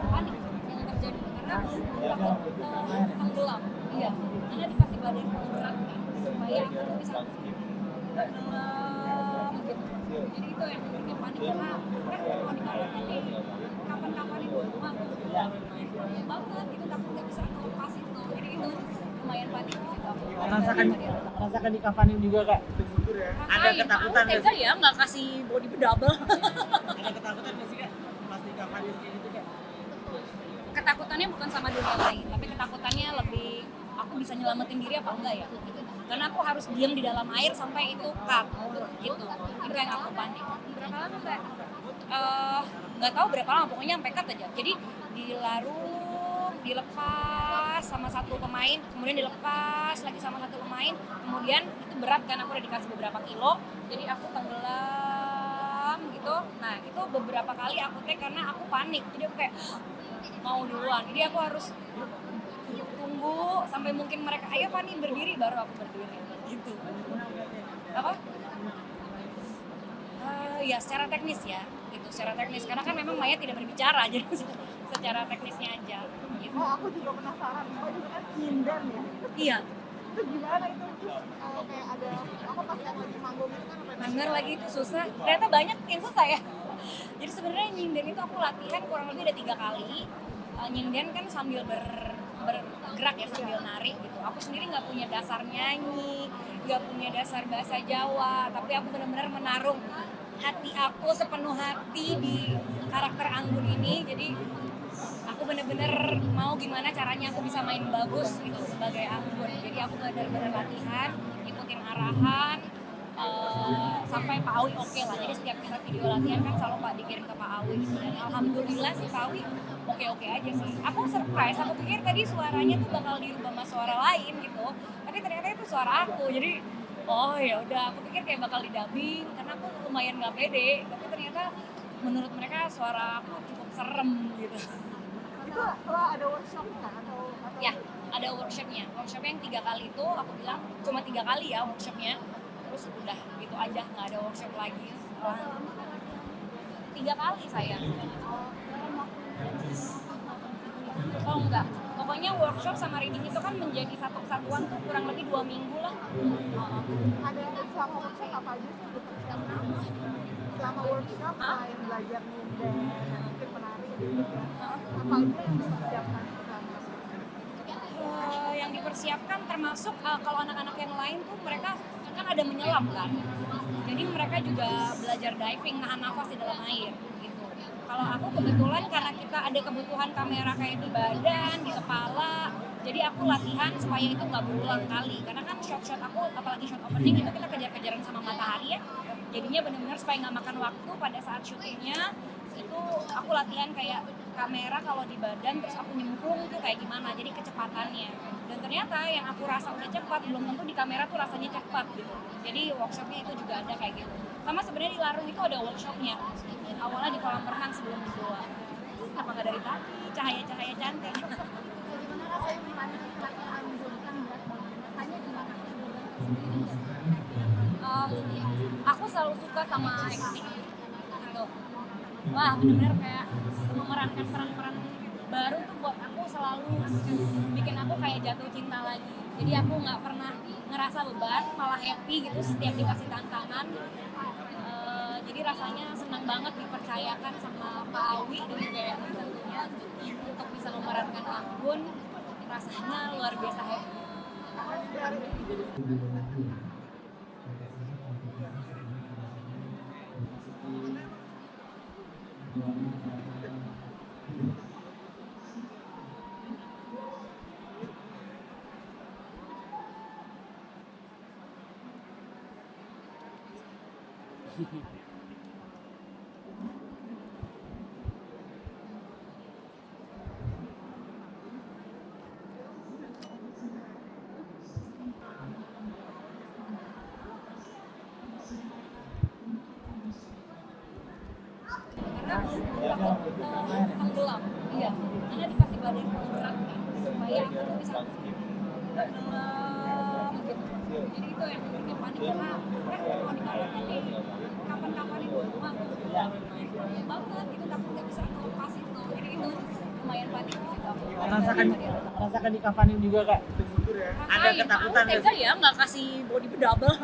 panik yang terjadi karena takut tenggelam. Iya, karena dikasih badan berat kan supaya aku tuh bisa tenggelam gitu. Jadi itu yang bikin panik karena kan kalau di kamar ini kapan-kapan itu aku banget gitu takut nggak bisa ngelepas itu. Jadi itu lumayan panik di situ aku. Rasakan di kafanin juga kak. Ada ketakutan nggak sih? Ya nggak kasih body double. Ada ketakutan nggak sih kak pas di kafanin kayak gitu kak? Ketakutannya bukan sama dunia lain, tapi ketakutannya lebih aku bisa nyelamatin diri apa enggak ya? Karena aku harus diam di dalam air sampai itu cut gitu. Itu yang aku panik. Berapa lama mbak? Nggak tahu berapa lama, pokoknya sampai cut aja. Jadi dilarung, dilepas sama satu pemain, kemudian dilepas lagi sama satu pemain, kemudian itu berat kan aku udah dikasih beberapa kilo, jadi aku tenggelam gitu. Nah itu beberapa kali aku take karena aku panik, jadi aku kayak mau duluan, jadi aku harus tunggu sampai mungkin mereka ayo Fani berdiri baru aku berdiri gitu. Apa? Ya secara teknis ya gitu, secara teknis karena kan memang Maya tidak berbicara jadi secara teknisnya aja gitu. Oh aku juga penasaran, Mbak juga kan nyinden ya? Iya. Itu gimana itu? Kayak ada apa pas yang lagi manggung itu kan Bener lagi itu susah, ternyata banyak yang susah ya. Jadi sebenarnya nyinden itu aku latihan kurang lebih ada 3 kali. Nyinden kan sambil bergerak ya, sambil nari gitu. Aku sendiri nggak punya dasar nyanyi, nggak punya dasar bahasa Jawa, tapi aku benar-benar menaruh hati aku sepenuh hati di karakter Anggun ini. Jadi aku benar-benar mau gimana caranya aku bisa main bagus gitu sebagai Anggun. Jadi aku benar-benar latihan, ikutin arahan, sampai Pak Awi oke lah. Jadi setiap kita video latihan kan selalu Pak dikirim ke Pak Awi gitu. Dan alhamdulillah si Pak Awi oke aja sih. Aku surprise, aku pikir tadi suaranya tuh bakal dirubah sama suara lain gitu. Tapi ternyata itu suara aku. Jadi oh ya udah, aku pikir kayak bakal didubbing karena aku lumayan nggak pede. Tapi ternyata menurut mereka suara aku cukup serem gitu. itu setelah ada workshop nggak atau Ya, ada workshopnya. Workshopnya yang 3 kali itu aku bilang cuma 3 kali ya workshopnya. Terus udah gitu aja, nggak ada workshop lagi. 3 kali saya. Oh enggak, pokoknya workshop sama reading itu kan menjadi satu kesatuan tuh kurang lebih 2 minggu lah. ada selama workshop apa aja sih dipersiapkan? Selama workshop selain belajar nyinden dan mungkin menari gitu, apa aja yang dipersiapkan selama? Yang dipersiapkan termasuk kalau anak-anak yang lain tuh mereka kan ada menyelam kan, jadi mereka juga belajar diving, nahan nafas di dalam air gitu. Kalau aku kebetulan karena kita ada kebutuhan kamera kayak di badan, di kepala, jadi aku latihan supaya itu nggak berulang kali. Karena kan shot-shot aku, apalagi shot opening itu kita kejar-kejaran sama matahari ya, jadinya benar-benar supaya nggak makan waktu pada saat syutingnya itu aku latihan kayak kamera kalau di badan terus aku nyemplung tuh kayak gimana, jadi kecepatannya. Dan ternyata yang aku rasa udah cepat belum tentu di kamera tuh rasanya cepat gitu. Jadi workshopnya itu juga ada kayak gitu. Sama sebenarnya di Larung itu ada workshopnya. Awalnya di kolam renang sebelum dibawa. Kenapa nggak dari tadi? Cahaya-cahaya cantik. Gimana rasanya melanjutkan pelatihan kan berat banget? Rasanya gimana? Aku selalu suka sama acting gitu. Wah benar-benar kayak memerankan peran-peran baru tuh buat aku selalu bikin aku kayak jatuh cinta lagi. Jadi aku nggak pernah ngerasa beban, malah happy gitu setiap dikasih tantangan. Jadi rasanya senang banget dipercayakan sama Pak Awi dan juga tentunya untuk bisa memerankan Anggun. Rasanya luar biasa happy. Karena takut tenggelam. Iya, karena dikasih badan berat kan, supaya aku tuh bisa tenggelam gitu. Jadi itu yang bikin panik karena kalau di kamar kan nih kapan-kapan itu rumah aku banget gitu, takut nggak bisa ngelepas itu. Jadi itu lumayan panik di situ aku. Rasakan di kafanin juga kak. Ada ketakutan aku nggak tega sih? ya nggak kasih body double.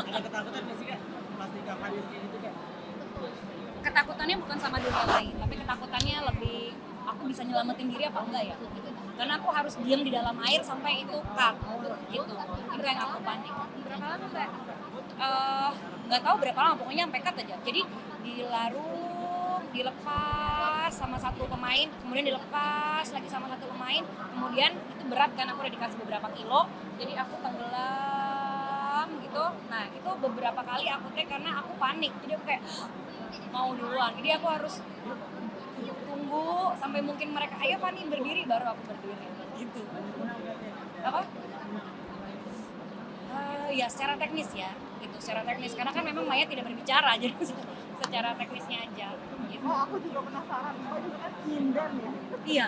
Ada ketakutan nggak sih kak pas di kafanin kayak gitu kak? Ketakutannya bukan sama dunia lain, tapi ketakutannya lebih aku bisa nyelamatin diri apa enggak ya gitu. Karena aku harus diam di dalam air sampai itu cut gitu. Itu yang aku panik. Berapa lama mbak? Nggak tahu berapa lama, pokoknya sampai cut aja. Jadi dilarung, dilepas sama satu pemain, kemudian dilepas lagi sama satu pemain, kemudian itu berat kan, aku udah dikasih beberapa kilo, jadi aku tenggelam gitu. Nah itu beberapa kali aku karena aku panik, jadi aku kayak mau duluan, jadi aku harus tunggu sampai mungkin mereka ayo Fani berdiri baru aku berdiri gitu. Apa? Ya secara teknis ya gitu, secara teknis karena kan memang Maya tidak berbicara jadi secara teknisnya aja gitu. Oh, aku juga penasaran, Mbak juga kan nyinden ya? Iya,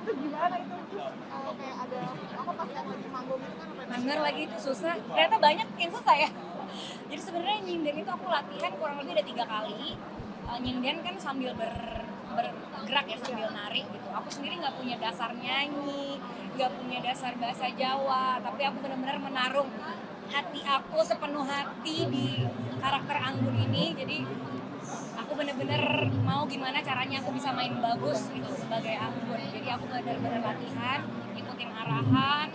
Itu gimana itu? Terus kayak ada, apa pas yang lagi manggung itu kan apa bener lagi itu susah, ternyata banyak yang susah ya. Jadi sebenarnya nyinden itu aku latihan kurang lebih ada 3 kali. Nyinden kan sambil bergerak ya, sambil nari gitu. Aku sendiri nggak punya dasar nyanyi, nggak punya dasar bahasa Jawa, tapi aku benar-benar menaruh hati aku sepenuh hati di karakter Anggun ini. Jadi aku benar-benar mau gimana caranya aku bisa main bagus gitu sebagai Anggun. Jadi aku benar-benar latihan, ikutin arahan,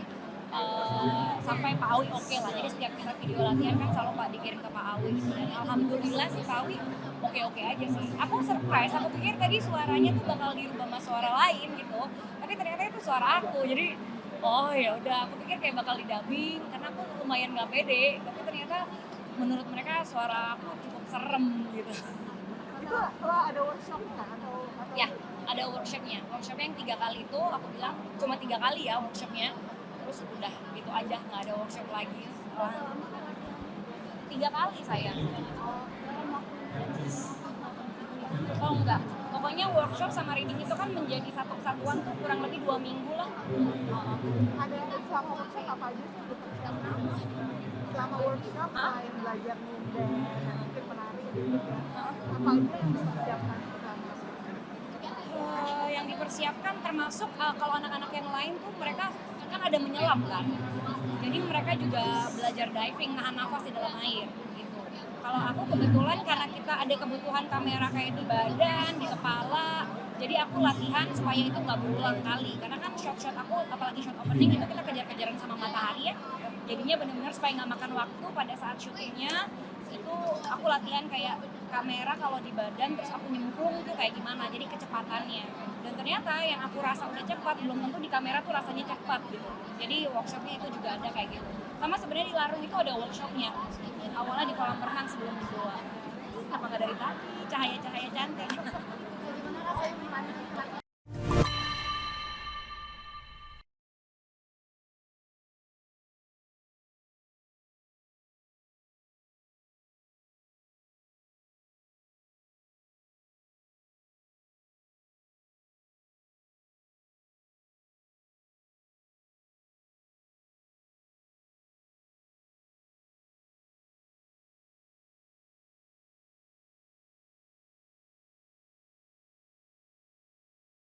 sampai Pak Awi oke lah. Jadi setiap kita video latihan kan selalu Pak dikirim ke Pak Awi gitu. Dan alhamdulillah si Pak Awi oke aja sih. Aku surprise, aku pikir tadi suaranya tuh bakal dirubah sama suara lain gitu. Tapi ternyata itu suara aku. Jadi oh ya udah, aku pikir kayak bakal didubbing karena aku lumayan gak pede. Tapi ternyata menurut mereka suara aku cukup serem gitu. itu setelah ada workshop nggak atau Ya, ada workshopnya. Workshopnya yang 3 kali itu aku bilang cuma 3 kali ya workshopnya. Terus udah gitu aja, nggak ada workshop lagi. 3 kali saya. Oh enggak, pokoknya workshop sama reading itu kan menjadi satu kesatuan tuh kurang lebih 2 minggu lah. ada selama workshop apa aja sih yang dipersiapkan? Selama workshop selain belajar nyinden dan mungkin menari gitu kan, apa aja yang dipersiapkan selama? Yang dipersiapkan termasuk kalau anak-anak yang lain tuh mereka kan ada menyelam kan, jadi mereka juga belajar diving, nahan nafas di dalam air gitu. Kalau aku kebetulan karena kita ada kebutuhan kamera kayak di badan, di kepala, jadi aku latihan supaya itu nggak berulang kali. Karena kan shot-shot aku, apalagi shot opening itu kita kejar-kejaran sama matahari ya, jadinya benar-benar supaya nggak makan waktu pada saat syutingnya. Itu aku latihan kayak kamera kalau di badan terus aku nyemplung tuh kayak gimana, jadi kecepatannya. Dan ternyata yang aku rasa udah cepat belum tentu di kamera tuh rasanya cepat gitu. Jadi workshopnya itu juga ada kayak gitu. Sama sebenarnya di Larung itu ada workshopnya, awalnya di kolam renang sebelum dibawa. Kenapa nggak dari tadi, cahaya-cahaya cantik.